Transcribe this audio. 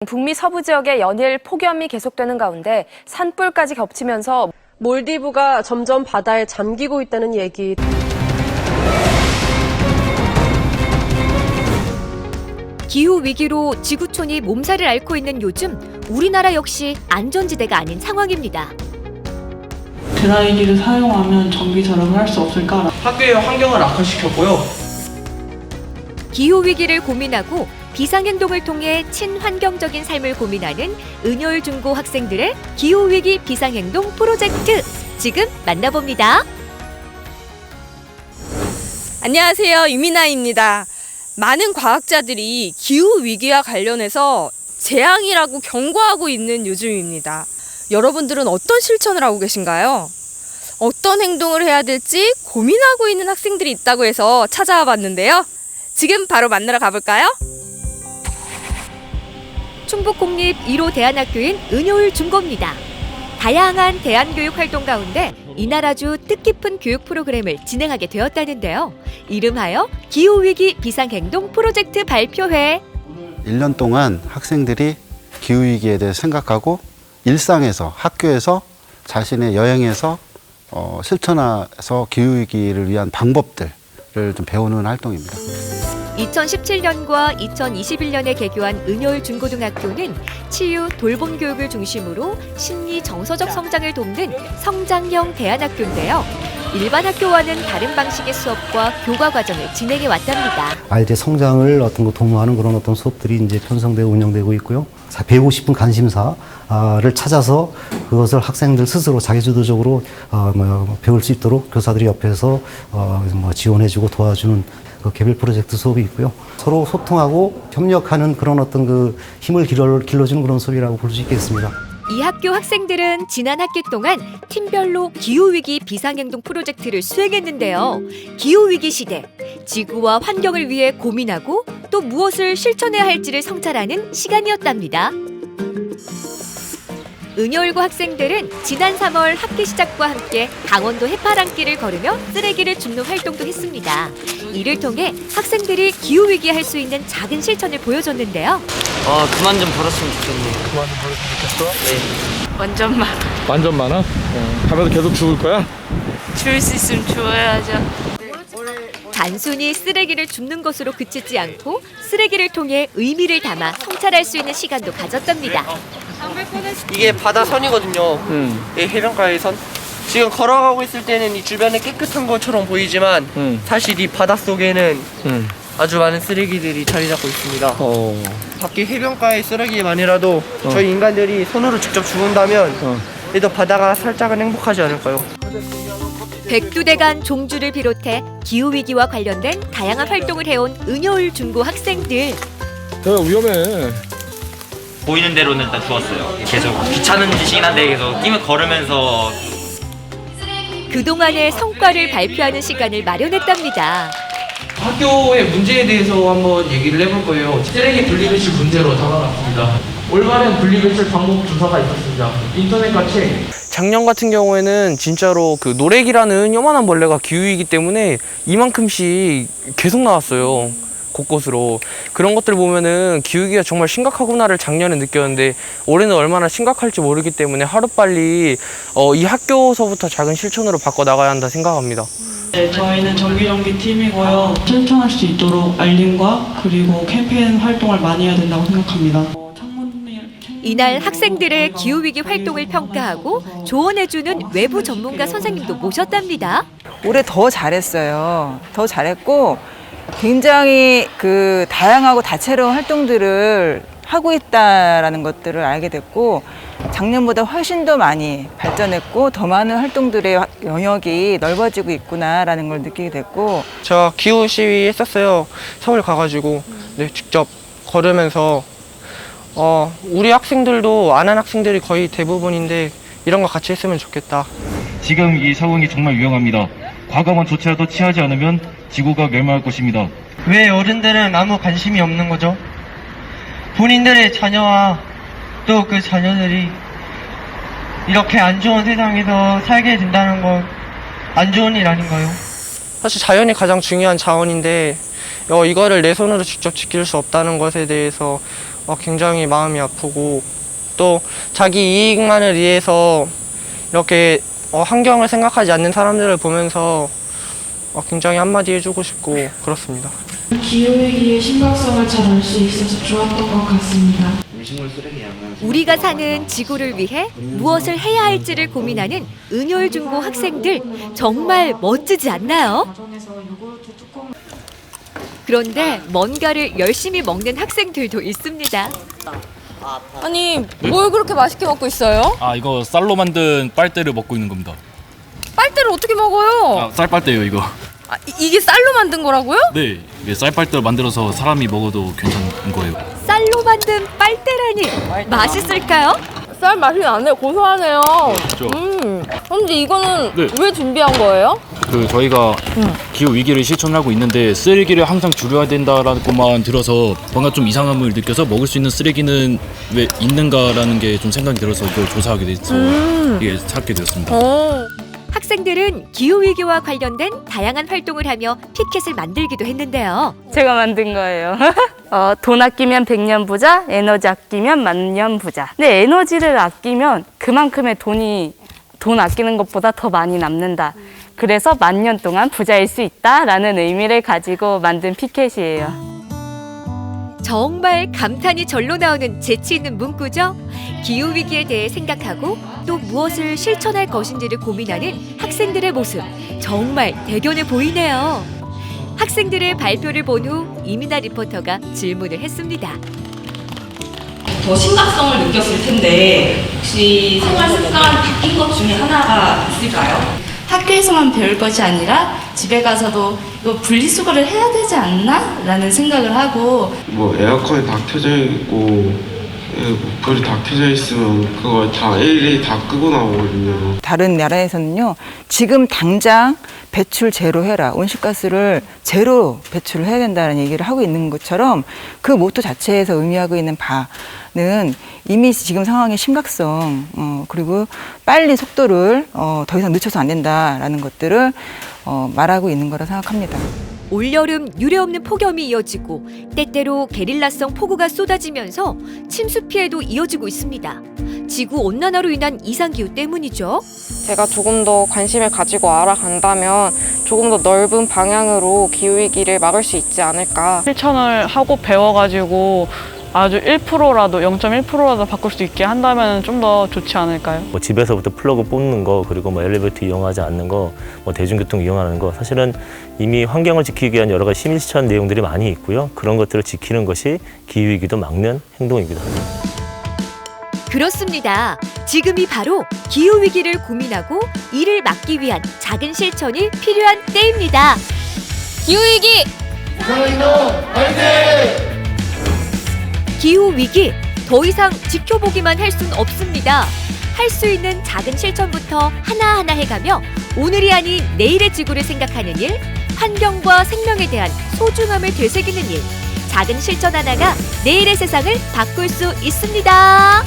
북미 서부 지역의 연일 폭염이 계속되는 가운데 산불까지 겹치면서 몰디브가 점점 바다에 잠기고 있다는 얘기. 기후위기로 지구촌이 몸살을 앓고 있는 요즘 우리나라 역시 안전지대가 아닌 상황입니다. 드라이기를 사용하면 전기 절약을 할 수 없을까? 학교의 환경을 악화시켰고요. 기후위기를 고민하고 비상행동을 통해 친환경적인 삶을 고민하는 은효일 중고 학생들의 기후위기 비상행동 프로젝트 지금 만나봅니다. 안녕하세요. 유미나입니다. 많은 과학자들이 기후위기와 관련해서 재앙이라고 경고하고 있는 요즘입니다. 여러분들은 어떤 실천을 하고 계신가요? 어떤 행동을 해야 될지 고민하고 있는 학생들이 있다고 해서 찾아와 봤는데요. 지금 바로 만나러 가볼까요? 충북공립 1호 대안학교인 은효일 중고입니다. 다양한 대안교육 활동 가운데 이날 아주 뜻깊은 교육 프로그램을 진행하게 되었다는데요. 이름하여 기후위기 비상행동 프로젝트 발표회. 1년 동안 학생들이 기후위기에 대해 생각하고 일상에서 학교에서 자신의 여행에서 실천해서 기후위기를 위한 방법들을 좀 배우는 활동입니다. 2017년과 2021년에 개교한 은효일 중고등학교는 치유, 돌봄 교육을 중심으로 심리 정서적 성장을 돕는 성장형 대안학교인데요. 일반 학교와는 다른 방식의 수업과 교과 과정을 진행해 왔답니다. 아이들의 성장을 도모하는 그런 수업들이 이제 편성되고 운영되고 있고요. 배우고 싶은 관심사를 찾아서 그것을 학생들 스스로 자기주도적으로 배울 수 있도록 교사들이 옆에서 지원해주고 도와주는 개별 프로젝트 수업이 있고요. 서로 소통하고 협력하는 그런 힘을 길러주는 그런 수업이라고 볼 수 있겠습니다. 이 학교 학생들은 지난 학기 동안 팀별로 기후위기 비상행동 프로젝트를 수행했는데요. 기후위기 시대, 지구와 환경을 위해 고민하고 또 무엇을 실천해야 할지를 성찰하는 시간이었답니다. 은효일고 학생들은 지난 3월 학기 시작과 함께 강원도 해파랑길을 걸으며 쓰레기를 줍는 활동도 했습니다. 이를 통해 학생들이 기후위기에 할 수 있는 작은 실천을 보여줬는데요. 그만 좀 벌었으면 좋겠네. 그만 좀 벌었으면 좋겠어? 네. 완전 많아. 완전 많아? 가면서 계속 죽을 거야? 줄 수 있으면 주워야죠. 단순히 쓰레기를 줍는 것으로 그치지 않고 쓰레기를 통해 의미를 담아 성찰할 수 있는 시간도 가졌답니다. 이게 바다선이거든요. 이 해변가의 선. 지금 걸어가고 있을 때는 이 주변에 깨끗한 것처럼 보이지만 사실 이 바닷속에는 아주 많은 쓰레기들이 자리 잡고 있습니다. 밖에 해변가의 쓰레기만이라도 저희 인간들이 손으로 직접 주운다면 그래도 바다가 살짝은 행복하지 않을까요? 백두대간 종주를 비롯해 기후위기와 관련된 다양한 활동을 해온 은효일 중고 학생들. 위험해. 보이는 대로는 일단 주웠어요. 계속 귀찮은 짓이긴 한데 계속 뛰면 걸으면서 그동안의 성과를 발표하는 시간을 마련했답니다. 학교의 문제에 대해서 한번 얘기를 해볼 거예요. 쓰레기 분리배출 문제로 담아놨습니다. 올바른 분리배출 방법 조사가 있었습니다. 인터넷과 책. 작년 같은 경우에는 진짜로 그 노래기라는 요만한 벌레가 기후이기 때문에 이만큼씩 계속 나왔어요. 곳곳으로. 그런 것들 보면은 기후위기가 정말 심각하구나를 작년에 느꼈는데 올해는 얼마나 심각할지 모르기 때문에 하루빨리 이 학교서부터 작은 실천으로 바꿔나가야 한다 생각합니다. 네, 저희는 정기정기 팀이고요. 실천할 수 있도록 알림과 그리고 캠페인 활동을 많이 해야 된다고 생각합니다. 이날 학생들의 기후위기 활동을 평가하고 조언해주는 외부 전문가 선생님도 모셨답니다. 올해 더 잘했어요. 더 잘했고 굉장히 다양하고 다채로운 활동들을 하고 있다라는 것들을 알게 됐고 작년보다 훨씬 더 많이 발전했고 더 많은 활동들의 영역이 넓어지고 있구나라는 걸 느끼게 됐고 제가 기후 시위 했었어요. 서울 가가지고 직접 걸으면서 우리 학생들도 안 한 학생들이 거의 대부분인데 이런 거 같이 했으면 좋겠다. 지금 이 상황이 정말 위험합니다. 과감한 조치라도 취하지 않으면 지구가 멸망할 것입니다. 왜 어른들은 아무 관심이 없는 거죠? 본인들의 자녀와 또 그 자녀들이 이렇게 안 좋은 세상에서 살게 된다는 건 안 좋은 일 아닌가요? 사실 자연이 가장 중요한 자원인데 이거를 내 손으로 직접 지킬 수 없다는 것에 대해서 굉장히 마음이 아프고 또 자기 이익만을 위해서 이렇게 환경을 생각하지 않는 사람들을 보면서 굉장히 한마디 해주고 싶고 그렇습니다. 기후위기의 심각성을 잘 알 수 있어서 좋았던 것 같습니다. 우리가 사는 지구를 위해 무엇을 해야 할지를 고민하는 은효일중고 학생들 정말 멋지지 않나요? 그런데 뭔가를 열심히 먹는 학생들도 있습니다. 아니, 뭘 그렇게 맛있게 먹고 있어요? 이거 쌀로 만든 빨대를 먹고 있는 겁니다. 빨대를 어떻게 먹어요? 쌀빨대요 이거. 이게 쌀로 만든 거라고요? 네, 이게 쌀빨대를 만들어서 사람이 먹어도 괜찮은 거예요. 쌀로 만든 빨대라니 맛있을까요? 쌀 맛이 나네요. 고소하네요. 그렇죠. 근데 이거는 네. 왜 준비한 거예요? 저희가 기후 위기를 실천하고 있는데 쓰레기를 항상 줄여야 된다라는 것만 들어서 뭔가 좀 이상함을 느껴서 먹을 수 있는 쓰레기는 왜 있는가라는 게 좀 생각이 들어서 이걸 조사하게 돼서 이게 찾게 되었습니다. 학생들은 기후위기와 관련된 다양한 활동을 하며 피켓을 만들기도 했는데요. 제가 만든 거예요. 돈 아끼면 100년 부자, 에너지 아끼면 1000년 부자. 근데 에너지를 아끼면 그만큼의 돈 아끼는 것보다 더 많이 남는다. 그래서 1000년 동안 부자일 수 있다라는 의미를 가지고 만든 피켓이에요. 정말 감탄이 절로 나오는 재치 있는 문구죠. 기후위기에 대해 생각하고 또 무엇을 실천할 것인지를 고민하는 학생들의 모습 정말 대견해 보이네요. 학생들의 발표를 본 후 이민아 리포터가 질문을 했습니다. 더 심각성을 느꼈을 텐데 혹시 생활 습관 바뀐 것 중에 하나가 있을까요? 학교에서만 배울 것이 아니라 집에 가서도 이거 분리수거를 해야 되지 않나? 라는 생각을 하고 에어컨이 다 켜져 있고 불이 다 켜져 있으면 그걸 다 일일이 다 끄고 나오거든요. 다른 나라에서는요, 지금 당장 배출 제로 해라, 온실가스를 제로 배출을 해야 된다는 얘기를 하고 있는 것처럼 그 모토 자체에서 의미하고 있는 바는 이미 지금 상황의 심각성, 그리고 빨리 속도를 더 이상 늦춰서 안 된다라는 것들을 말하고 있는 거라 생각합니다. 올여름 유례없는 폭염이 이어지고 때때로 게릴라성 폭우가 쏟아지면서 침수 피해도 이어지고 있습니다. 지구 온난화로 인한 이상기후 때문이죠. 제가 조금 더 관심을 가지고 알아간다면 조금 더 넓은 방향으로 기후위기를 막을 수 있지 않을까. 실천을 하고 배워가지고 아주 1%라도 0.1%라도 바꿀 수 있게 한다면 좀 더 좋지 않을까요? 집에서부터 플러그 뽑는 거, 그리고 엘리베이터 이용하지 않는 거, 대중교통 이용하는 거, 사실은 이미 환경을 지키기 위한 여러 가지 시민 실천 내용들이 많이 있고요. 그런 것들을 지키는 것이 기후위기도 막는 행동이기도 합니다. 그렇습니다. 지금이 바로 기후위기를 고민하고 이를 막기 위한 작은 실천이 필요한 때입니다. 기후위기! 기후위기, 더 이상 지켜보기만 할 순 없습니다. 할 수 있는 작은 실천부터 하나하나 해가며 오늘이 아닌 내일의 지구를 생각하는 일, 환경과 생명에 대한 소중함을 되새기는 일, 작은 실천 하나가 내일의 세상을 바꿀 수 있습니다.